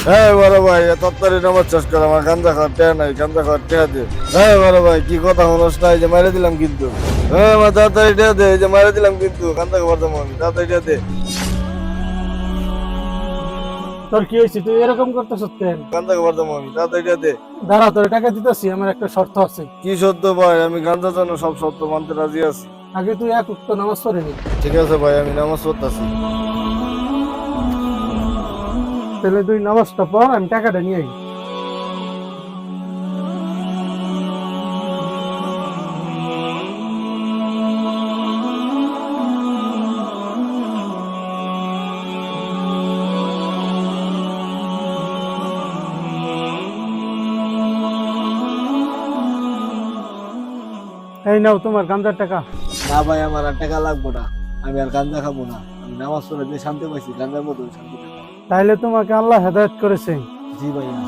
হ্যাঁ বড় ভাই তাড়াতাড়ি নামাজ শেষ কর, আমার গান্দা খাওয়ার টেয়া নাই, গান্দা খাওয়ার টেয়া দে। হ্যাঁ বড় ভাই কি কথা হনস না, এই যে মারে দিলাম কিন্তু। হ্যাঁ আমার তাড়াতাড়ি টেয়া দে, এই যে মারে দিলাম কিন্তু, গান্দা খাবার দেবো আমি, তাড়াতাড়ি টেয়া দে। তোর কি হয়েছে? তুই এরকম করতেছ কেন? গান্দা খাবার দেবো আমি, তাড়াতাড়ি টেয়া দে। দাঁড়া, তোর টাকা দিতেছি, আমার একটা শর্ত আছে। কি সত্য ভাই, আমি গান্দা জানো সব সত্য মানতে রাজি আছি। আগে তুই এক উক্ত নামাজ পড়ে নি। ঠিক আছে ভাই, আমি নামাজ পড়তেছি। তাহলে তুই নামাজটা পড়, আমি টাকাটা নিয়ে আই। এই নাও তোমার গাঁজার টাকা। না ভাই আমার আর টাকা লাগবো না, আমি আর গান্দা খাবো না, আমি নামাজ পড়ে যে শান্তি পাইছি গান্দার মতো শান্তি পাবো। তাইলে তোমাকে আল্লাহ হেদায়েত করেছে। জি ভাইয়া।